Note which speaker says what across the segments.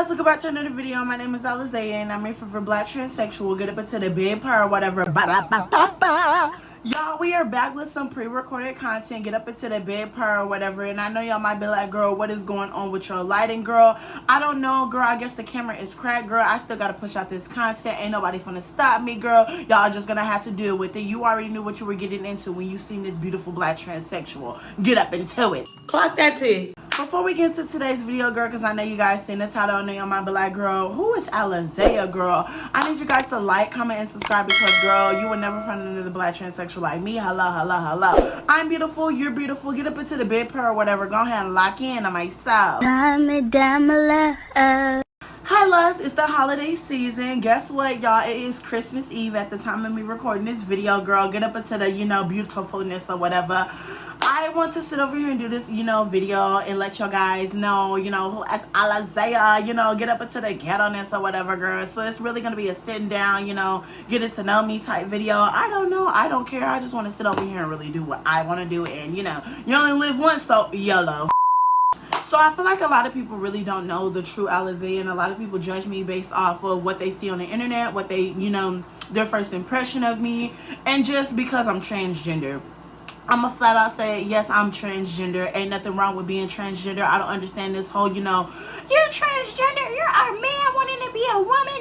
Speaker 1: Hello, welcome back to another video. My name is Alazaiah and I'm here for Black transsexual. Get up into the big part or whatever. Y'all, we are back with some pre-recorded content. Get up into the big part or whatever. And I know y'all might be like, girl, what is going on with your lighting, girl? I don't know, girl. I guess the camera is cracked, girl. I still gotta push out this content. Ain't nobody finna stop me, girl. Y'all just gonna have to deal with it. You already knew what you were getting into when you seen this beautiful Black transsexual. Get up into it.
Speaker 2: Clock that T.
Speaker 1: Before we get into today's video, girl, because I know you guys seen the title and y'all might be like, girl, who is Alazaiah, girl? I need you guys to like, comment, and subscribe because, girl, you will never find another Black transsexual like me. Hello, hello, hello. I'm beautiful. You're beautiful. Get up into the bed part or whatever. Go ahead and lock in on myself. Hi, loves. It's the holiday season. Guess what, y'all? It is Christmas Eve at the time of me recording this video, girl. Get up into the, beautifulness or whatever. I want to sit over here and do this, video and let y'all guys know, who as Alazaiah, get up into the ghetto-ness or whatever, girl. So it's really going to be a sitting down, getting to know me type video. I don't know. I don't care. I just want to sit over here and really do what I want to do. And, you only live once, so YOLO. So I feel like a lot of people really don't know the true Alazaiah, and a lot of people judge me based off of what they see on the internet, what they, their first impression of me, and just because I'm transgender. I'm gonna flat out say, yes, I'm transgender. Ain't nothing wrong with being transgender. I don't understand this whole, you're transgender, you're a man wanting to be a woman.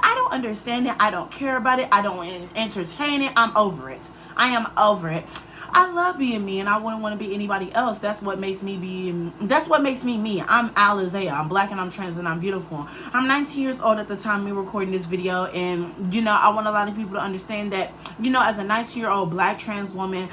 Speaker 1: I don't understand it. I don't care about it. I don't entertain it. I'm over it. I am over it. I love being me and I wouldn't want to be anybody else. That's what makes me me. I'm Alazaiah. I'm Black and I'm trans and I'm beautiful. I'm 19 years old at the time me recording this video, and I want a lot of people to understand that, as a 19-year-old Black trans woman,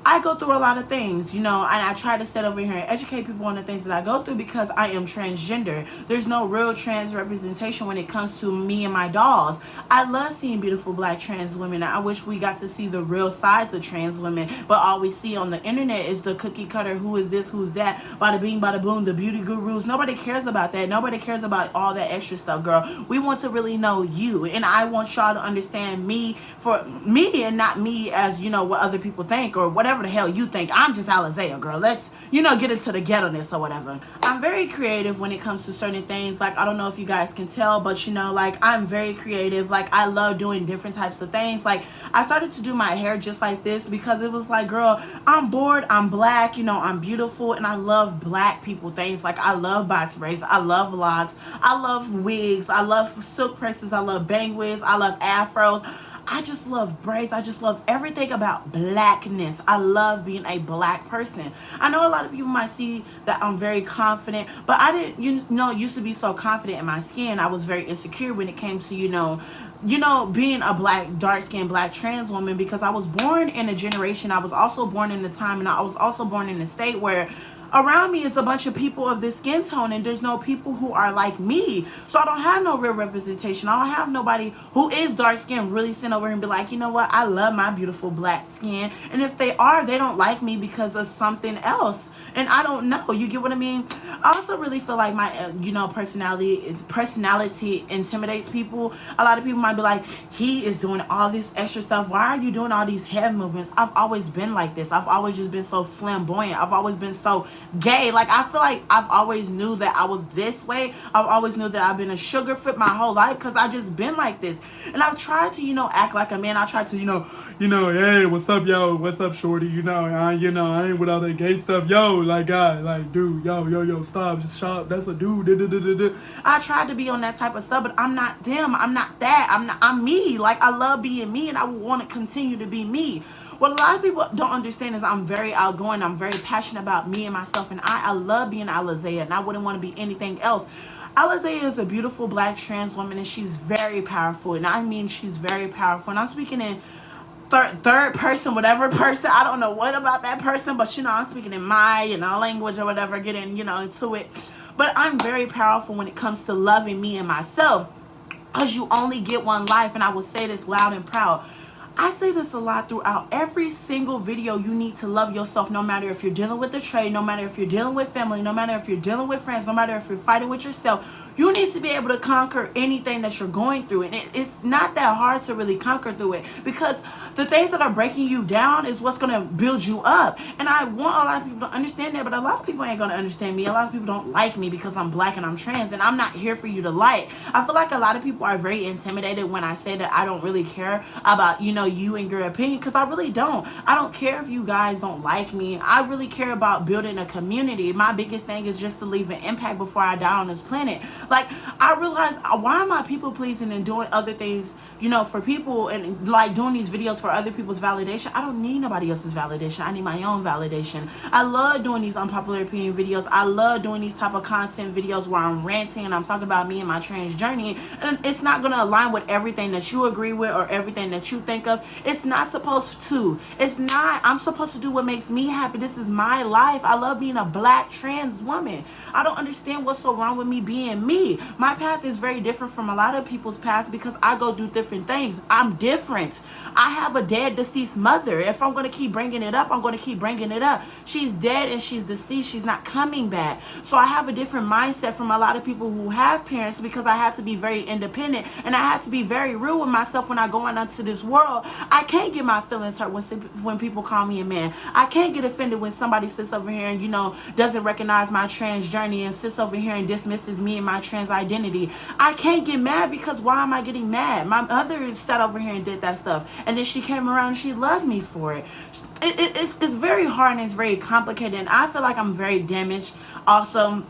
Speaker 1: I go through a lot of things, and I try to sit over here and educate people on the things that I go through because I am transgender. There's no real trans representation when it comes to me and my dolls. I love seeing beautiful Black trans women. I wish we got to see the real sides of trans women, but all we see on the internet is the cookie cutter, who is this, who's that, bada bing, bada boom, the beauty gurus. Nobody cares about that. Nobody cares about all that extra stuff, girl. We want to really know you, and I want y'all to understand me for me and not me as, what other people think or whatever the hell you think. I'm just Alazaiah, girl. Let's, get into the ghetto-ness or whatever. I'm very creative when it comes to certain things. Like, I don't know if you guys can tell, but, I'm very creative. Like, I love doing different types of things. Like, I started to do my hair just like this because it was like, girl, I'm bored. I'm Black, I'm beautiful, and I love Black people things. Like, I love box braids. I love locks. I love wigs. I love silk presses. I love bang wigs. I love afros. I just love braids. I just love everything about Blackness. I love being a Black person. I know a lot of people might see that I'm very confident, but I didn't, used to be so confident in my skin. I was very insecure when it came to, being a Black, dark-skinned Black trans woman, because I was born in a generation. I was also born in a time, and I was also born in a state where around me is a bunch of people of this skin tone, and there's no people who are like me. So I don't have no real representation. I don't have nobody who is dark skinned really sit over here and be like, you know what, I love my beautiful Black skin. And if they are, they don't like me because of something else. And I don't know. You get what I mean? I also really feel like my, personality intimidates people. A lot of people might be like, he is doing all this extra stuff. Why are you doing all these head movements? I've always been like this. I've always just been so flamboyant. I've always been so gay. Like, I feel like I've always knew that I was this way. I've always knew that I've been a sugar fit my whole life because I just been like this. And I've tried to, act like a man. I tried to, hey, what's up, yo? What's up, shorty? I ain't with all that gay stuff. Yo, like, guy, like, dude, yo, stop, just shut up. That's a dude. I tried to be on that type of stuff, but I'm not them. I'm not that. I'm me. Like, I love being me, and I want to continue to be me. What a lot of people don't understand is I'm very outgoing. I'm very passionate about me and myself, and I love being Alazaiah, and I wouldn't want to be anything else. Alazaiah is a beautiful Black trans woman, and she's very powerful, and I mean she's very powerful. And I'm speaking in third person, whatever person. I don't know what about that person, but I'm speaking in my language or whatever, getting into it. But I'm very powerful when it comes to loving me and myself, because you only get one life, and I will say this loud and proud. I say this a lot throughout every single video. You need to love yourself, no matter if you're dealing with the trade, no matter if you're dealing with family, no matter if you're dealing with friends, no matter if you're fighting with yourself. You need to be able to conquer anything that you're going through. And it's not that hard to really conquer through it, because the things that are breaking you down is what's going to build you up. And I want a lot of people to understand that, but a lot of people ain't going to understand me. A lot of people don't like me because I'm black and I'm trans, and I'm not here for you to like. I feel like a lot of people are very intimidated when I say that I don't really care about, you and your opinion, because I really don't. I don't care if you guys don't like me. I really care about building a community. My biggest thing is just to leave an impact before I die on this planet. Like, I realize, why am I people pleasing and doing other things, for people, and like doing these videos for other people's validation? I don't need nobody else's validation. I need my own validation. I love doing these unpopular opinion videos. I love doing these type of content videos where I'm ranting and I'm talking about me and my trans journey, and it's not going to align with everything that you agree with or everything that you think of. It's not supposed to. It's not. I'm supposed to do what makes me happy. This is my life. I love being a black trans woman. I don't understand what's so wrong with me being me. My path is very different from a lot of people's paths because I go do different things. I'm different. I have a dead, deceased mother. If I'm going to keep bringing it up, I'm going to keep bringing it up. She's dead and she's deceased. She's not coming back. So I have a different mindset from a lot of people who have parents, because I had to be very independent and I had to be very real with myself when I go out into this world. I can't get my feelings hurt when people call me a man. I can't get offended when somebody sits over here and, doesn't recognize my trans journey and sits over here and dismisses me and my trans identity. I can't get mad, because why am I getting mad? My mother sat over here and did that stuff, and then she came around and she loved me for it. It's very hard and it's very complicated, and I feel like I'm very damaged. Also,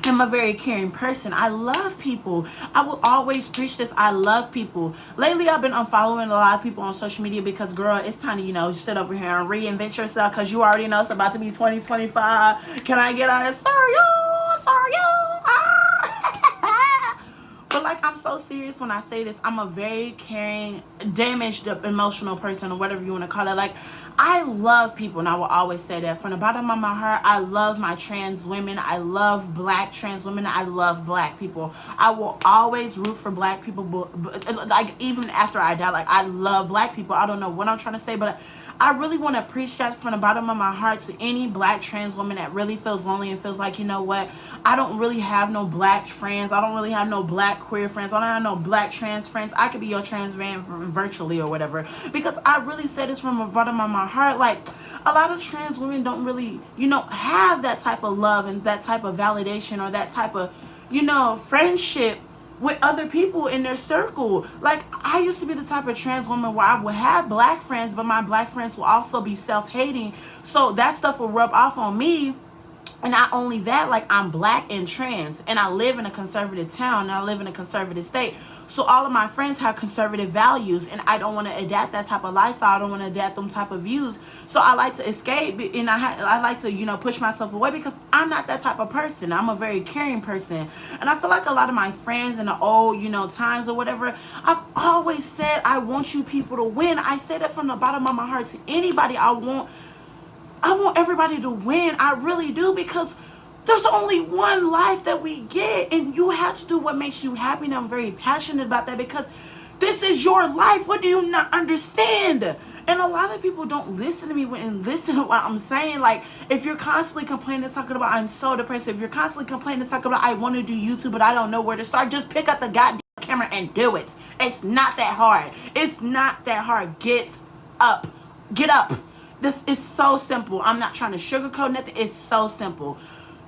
Speaker 1: I'm a very caring person. I love people. I will always preach this. I love people. Lately, I've been unfollowing a lot of people on social media because, girl, it's time to, sit over here and reinvent yourself, because you already know it's about to be 2025. Can I get a sorry, But like, I'm so serious when I say this. I'm a very caring, damaged, emotional person, or whatever you want to call it. Like, I love people, and I will always say that from the bottom of my heart. I love my trans women. I love black trans women. I love black people. I will always root for black people. Like, even after I die, like, I love black people. I don't know what I'm trying to say, but I really want to preach that from the bottom of my heart to any black trans woman that really feels lonely and feels like, you know what, I don't really have no black friends. I don't really have no black queer friends. I don't have no black trans friends. I could be your trans fan virtually or whatever. Because I really say this from the bottom of my heart. Like, a lot of trans women don't really, have that type of love and that type of validation or that type of, friendship with other people in their circle. Like, I used to be the type of trans woman where I would have black friends, but my black friends will also be self-hating. So that stuff will rub off on me. And not only that, like, I'm black and trans, and I live in a conservative town, and I live in a conservative state. So all of my friends have conservative values, and I don't want to adapt that type of lifestyle. I don't want to adapt them type of views. So I like to escape, and I like to, push myself away, because I'm not that type of person. I'm a very caring person. And I feel like a lot of my friends in the old, times or whatever, I've always said, I want you people to win. I say that from the bottom of my heart to anybody. I want everybody to win. I really do, because there's only one life that we get, and you have to do what makes you happy. And I'm very passionate about that, because this is your life. What do you not understand? And a lot of people don't listen to me and listen to what I'm saying. Like, if you're constantly complaining and talking about I'm so depressed, if you're constantly complaining and talking about I want to do YouTube but I don't know where to start, just pick up the goddamn camera and do it. It's not that hard. It's not that hard. Get up. Get up. This is so simple. I'm not trying to sugarcoat nothing. It's so simple.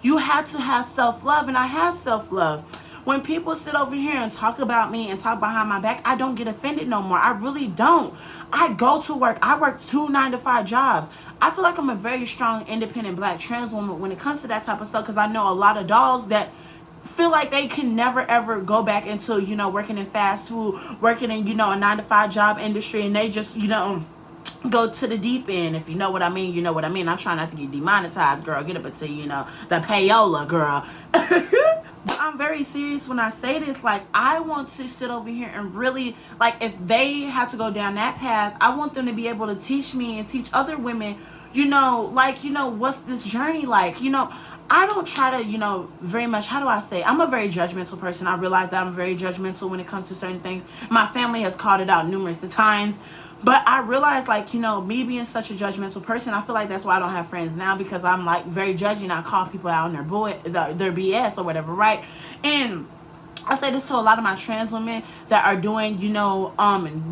Speaker 1: You have to have self-love, and I have self-love. When people sit over here and talk about me and talk behind my back, I don't get offended no more. I really don't. I go to work. I work 2 9-to-5 jobs. I feel like I'm a very strong, independent black trans woman when it comes to that type of stuff, because I know a lot of dolls that feel like they can never ever go back into, working in fast food, working in, a 9-to-5 job industry, and they just, go to the deep end. If you know what I mean, you know what I mean. I'm trying not to get demonetized, girl. Get up into, the payola, girl. But I'm very serious when I say this. Like, I want to sit over here and really, like, if they have to go down that path, I want them to be able to teach me and teach other women, what's this journey like? I don't try to, you know, very much, how do I say, I'm a very judgmental person. I realize that I'm very judgmental when it comes to certain things. My family has called it out numerous times. But I realize, like, you know, me being such a judgmental person, I feel like that's why I don't have friends now, because I'm, like, very judgy, and I call people out on their BS or whatever, right? And I say this to a lot of my trans women that are doing, you know,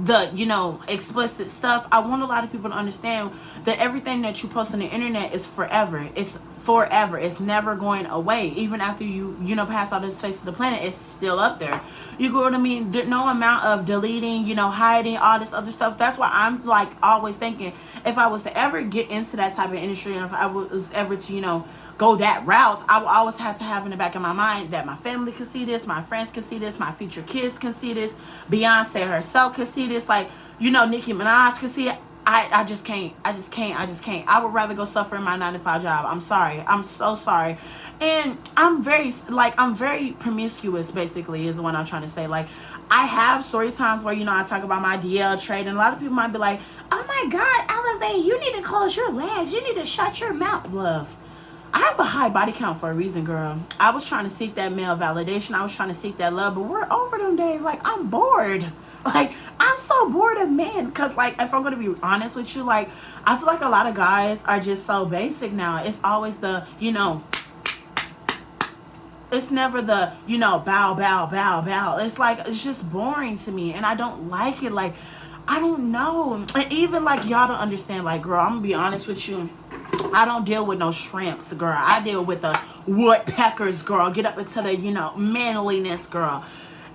Speaker 1: the, you know, explicit stuff. I want a lot of people to understand that everything that you post on the internet is forever. It's forever. It's never going away. Even after you know, pass out this face of the planet, it's still up there. You get what I mean? No amount of deleting, you know, hiding, all this other stuff. That's why I'm, like, always thinking, if I was to ever get into that type of industry, and if I was ever to, you know, go that route, I will always have to have in the back of my mind that my family can see this, my friends can see this, my future kids can see this, Beyonce herself can see this, like, you know, Nicki Minaj can see it. I just can't. I would rather go suffer in my 9-to-5 job. I'm sorry. I'm so sorry. And I'm very promiscuous, basically, is what I'm trying to say. Like, I have story times where, you know, I talk about my DL trade, and a lot of people might be like, oh my God, Alazaiah, you need to close your legs. You need to shut your mouth, love. I have a high body count for a reason, girl. I was trying to seek that male validation. I was trying to seek that love, but we're over them days. Like, I'm bored. Like, I'm so bored of men. Because, like, if I'm going to be honest with you, like, I feel like a lot of guys are just so basic now. It's always the, you know, it's never the, you know, bow, bow, bow, bow. It's like, it's just boring to me, and I don't like it. Like, I don't know. And even, like, y'all don't understand. Like, girl, I'm going to be honest with you. I don't deal with no shrimps, girl. I deal with the woodpeckers, girl. Get up into the, you know, manliness, girl.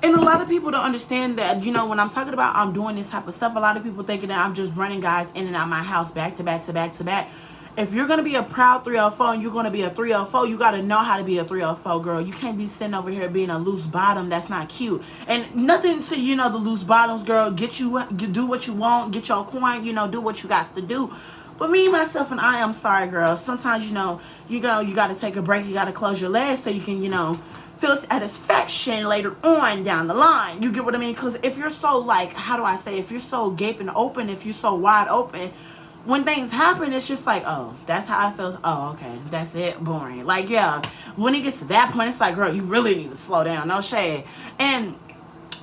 Speaker 1: And a lot of people don't understand that, you know, when I'm talking about I'm doing this type of stuff, a lot of people thinking that I'm just running guys in and out of my house back to back to back to back. If you're going to be a proud 304 and you're going to be a 304, you got to know how to be a 304, girl. You can't be sitting over here being a loose bottom. That's not cute. And nothing to, you know, the loose bottoms, girl. Do what you want, get your coin, you know, do what you got to do. But me, myself, and I, I'm sorry, girl. Sometimes, you know, you got to take a break. You got to close your legs so you can, you know, feel satisfaction later on down the line. You get what I mean? Because if you're so, like, how do I say, if you're so gaping open, if you're so wide open, when things happen, it's just like, oh, that's how I feel. Oh, okay, that's it. Boring. Like, yeah, when it gets to that point, it's like, girl, you really need to slow down. No shade. And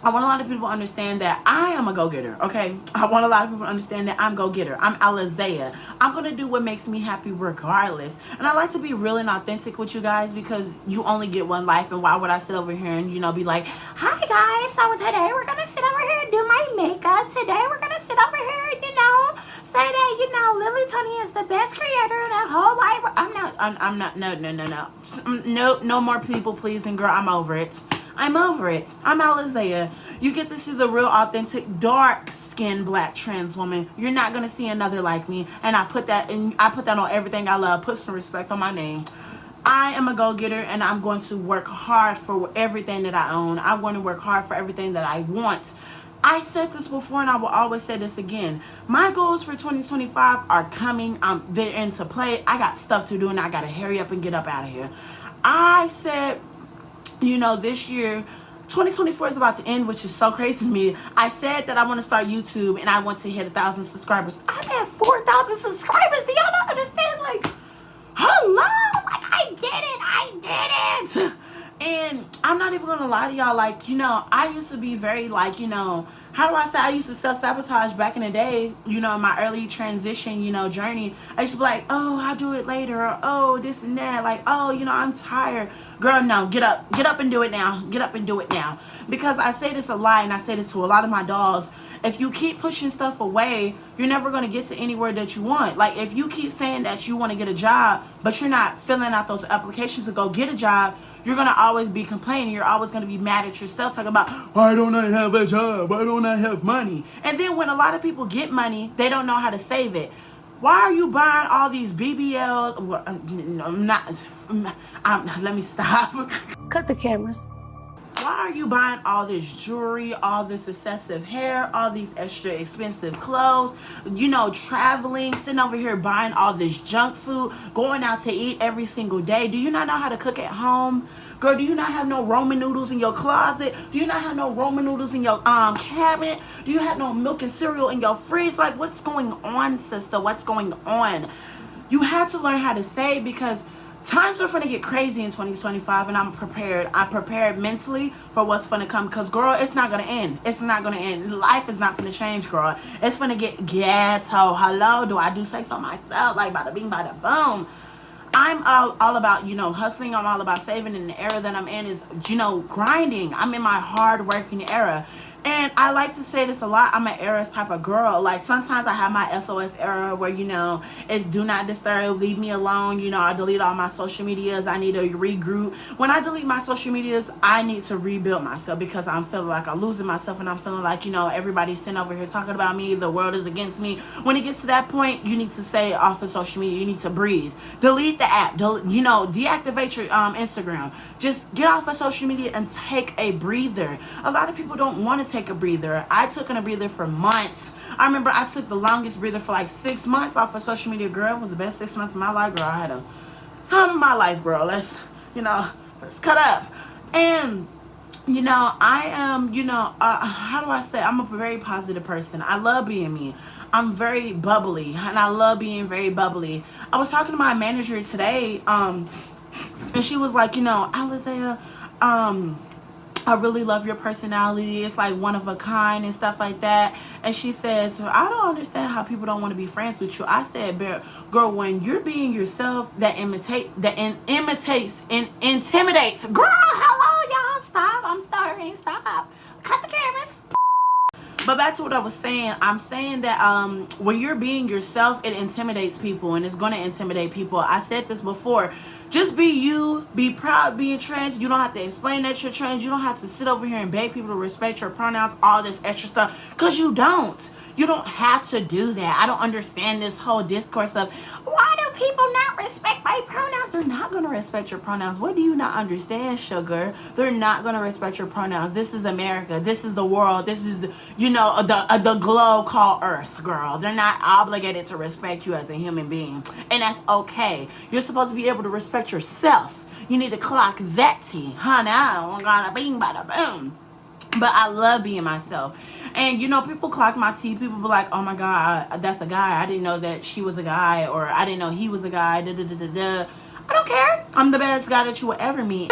Speaker 1: I want a lot of people to understand that I am a go-getter, okay? I want a lot of people to understand that I'm go-getter. I'm Alazaiah. I'm going to do what makes me happy regardless. And I like to be real and authentic with you guys, because you only get one life, and why would I sit over here and, you know, be like, hi guys, so today we're going to sit over here and do my makeup. Today we're going to sit over here, you know, say that, you know, Lily Tony is the best creator in the whole wide world. I'm not, no more people pleasing, girl. I'm over it. I'm over it. I'm Alazaiah. You get to see the real, authentic, dark-skinned black trans woman. You're not gonna see another like me. And I put that on everything I love. Put some respect on my name. I am a go-getter, and I'm going to work hard for everything that I own. I'm going to work hard for everything that I want. I said this before, and I will always say this again. My goals for 2025 are coming. They're into play. I got stuff to do, and I gotta hurry up and get up out of here. I said, you know, this year, 2024 is about to end, which is so crazy to me. I said that I want to start YouTube, and I want to hit 1,000 subscribers. I'm at 4,000 subscribers. Do y'all not understand? Like, hello? Like, I did it. And I'm not even gonna lie to y'all, like, you know, I used to be very, like, you know, how do I say, I used to self-sabotage back in the day, you know, in my early transition, you know, journey. I used to be like, oh, I'll do it later, or oh, this and that, like, oh, you know, I'm tired. Girl, no, get up and do it now. Get up and do it now. Because I say this a lot, and I say this to a lot of my dolls. If you keep pushing stuff away, you're never going to get to anywhere that you want. Like, if you keep saying that you want to get a job, but you're not filling out those applications to go get a job, you're going to always be complaining. You're always going to be mad at yourself, talking about, why don't I have a job? Why don't I have money? And then when a lot of people get money, they don't know how to save it. Why are you buying all these BBL? Well, I'm not. Let me stop.
Speaker 2: Cut the cameras.
Speaker 1: Why are you buying all this jewelry, all this excessive hair, all these extra expensive clothes, you know, traveling, sitting over here buying all this junk food, going out to eat every single day? Do you not know how to cook at home? Girl, do you not have no Roman noodles in your closet? Do you not have no Roman noodles in your cabinet? Do you have no milk and cereal in your fridge? Like, what's going on, sister? What's going on? You have to learn how to save, because times are finna get crazy in 2025, and I'm prepared. I prepared mentally for what's finna come, because girl, it's not gonna end. It's not gonna end. Life is not finna change, girl. It's finna get ghetto. Hello, do I do say so myself? Like bada bing, bada boom. I'm all about, hustling. I'm all about saving. And the era that I'm in is, grinding. I'm in my hard working era. And I like to say this a lot. I'm an Eras type of girl. Like, sometimes I have my SOS era where, it's do not disturb, leave me alone. I delete all my social medias. I need to regroup. When I delete my social medias, I need to rebuild myself, because I'm feeling like I'm losing myself, and I'm feeling like, everybody's sitting over here talking about me. The world is against me. When it gets to that point, you need to stay off of social media. You need to breathe. Delete the app. Deactivate your Instagram. Just get off of social media and take a breather. A lot of people don't want to take a breather. I took a breather for months. I remember I took the longest breather for like 6 months off of social media. Girl, it was the best 6 months of my life, girl. I had a time of my life, girl. Let's cut up. And I am, how do I say? I'm a very positive person. I love being me. I'm very bubbly, and I love being very bubbly. I was talking to my manager today, and she was like, Alazaiah, I really love your personality. It's like one of a kind and stuff like that. And she says, I don't understand how people don't want to be friends with you. I said, girl, when you're being yourself, that imitates and intimidates. Girl, hello, y'all. Stop. I'm stuttering. Stop. Cut the cameras. But back to what I was saying. I'm saying that when you're being yourself, it intimidates people, and it's going to intimidate people. I said this before. Just be you. Be proud being trans. You don't have to explain that you're trans. You don't have to sit over here and beg people to respect your pronouns, all this extra stuff, because you don't. You don't have to do that. I don't understand this whole discourse of, why do people not respect my pronouns? They're not going to respect your pronouns. What do you not understand, sugar? They're not going to respect your pronouns. This is America. This is the world. This is the globe called Earth, girl. They're not obligated to respect you as a human being, and that's okay. You're supposed to be able to respect yourself. You need to clock that tea, honey. I don't gotta bing, bada boom. But I love being myself. And, people clock my tea. People be like, oh, my God, that's a guy. I didn't know that she was a guy. Or I didn't know he was a guy. I don't care. I'm the best guy that you will ever meet.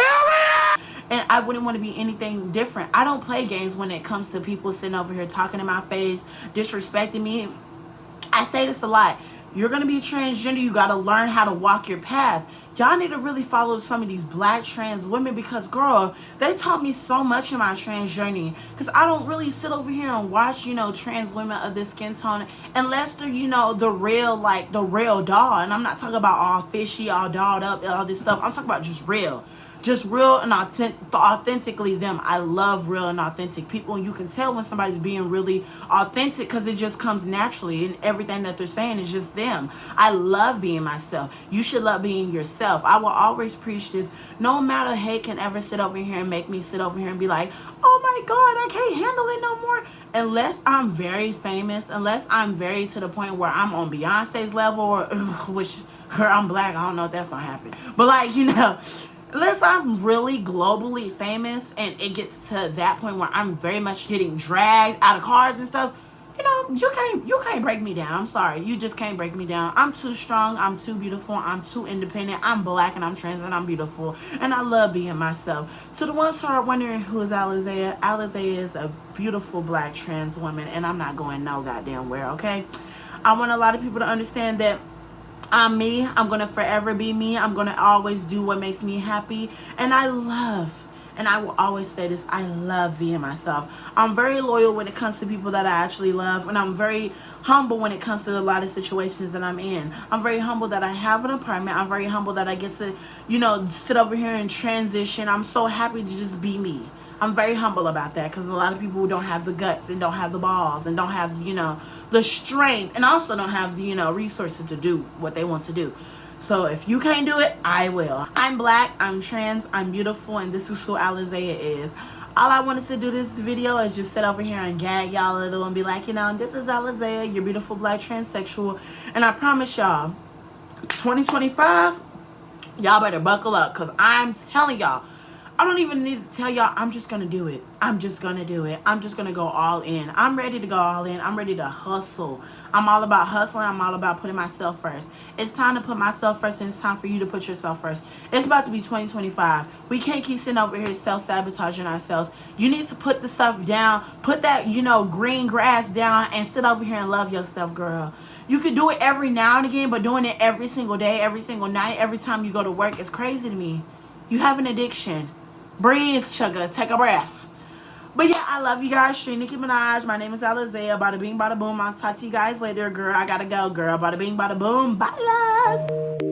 Speaker 1: And I wouldn't want to be anything different. I don't play games when it comes to people sitting over here talking in my face, disrespecting me. I say this a lot. You're going to be transgender. You got to learn how to walk your path. Y'all need to really follow some of these black trans women, because, girl, they taught me so much in my trans journey. Because I don't really sit over here and watch, trans women of this skin tone unless they're, the real doll. And I'm not talking about all fishy, all dolled up, all this stuff. I'm talking about just real. Just real and authentically them. I love real and authentic people, and you can tell when somebody's being really authentic because it just comes naturally, and everything that they're saying is just them. I love being myself. You should love being yourself. I will always preach this. No matter hate can ever sit over here and make me sit over here and be like, oh my God, I can't handle it no more. Unless I'm very famous, unless I'm very to the point where I'm on Beyonce's level, or which, girl, I'm black. I don't know if that's gonna happen, but like, unless I'm really globally famous and it gets to that point where I'm very much getting dragged out of cars and stuff, you can't break me down. I'm sorry. You just can't break me down. I'm too strong. I'm too beautiful. I'm too independent. I'm black and I'm trans and I'm beautiful. And I love being myself. So the ones who are wondering who is Alazaiah, Alazaiah is a beautiful black trans woman, and I'm not going no goddamn where, okay? I want a lot of people to understand that I'm me. I'm going to forever be me. I'm going to always do what makes me happy. And I will always say this, I love being myself. I'm very loyal when it comes to people that I actually love. And I'm very humble when it comes to a lot of situations that I'm in. I'm very humble that I have an apartment. I'm very humble that I get to, sit over here and transition. I'm so happy to just be me. I'm very humble about that, because a lot of people don't have the guts and don't have the balls and don't have, the strength, and also don't have the, resources to do what they want to do. So if you can't do it, I will. I'm black, I'm trans, I'm beautiful, and this is who Alazaiah is. All I wanted to do this video is just sit over here and gag y'all a little and be like, this is Alazaiah, your beautiful black transsexual. And I promise y'all, 2025, y'all better buckle up, because I'm telling y'all, I don't even need to tell y'all, I'm just going to do it. I'm just going to do it. I'm just going to go all in. I'm ready to go all in. I'm ready to hustle. I'm all about hustling. I'm all about putting myself first. It's time to put myself first, and it's time for you to put yourself first. It's about to be 2025. We can't keep sitting over here self-sabotaging ourselves. You need to put the stuff down. Put that, green grass down and sit over here and love yourself, girl. You could do it every now and again, but doing it every single day, every single night, every time you go to work is crazy to me. You have an addiction. Breathe, sugar. Take a breath. But yeah, I love you guys. Straight Nicki Minaj. My name is Alazaiah. Bada bing, bada boom. I'll talk to you guys later, girl. I gotta go, girl. Bada bing, bada boom. Bye, loves.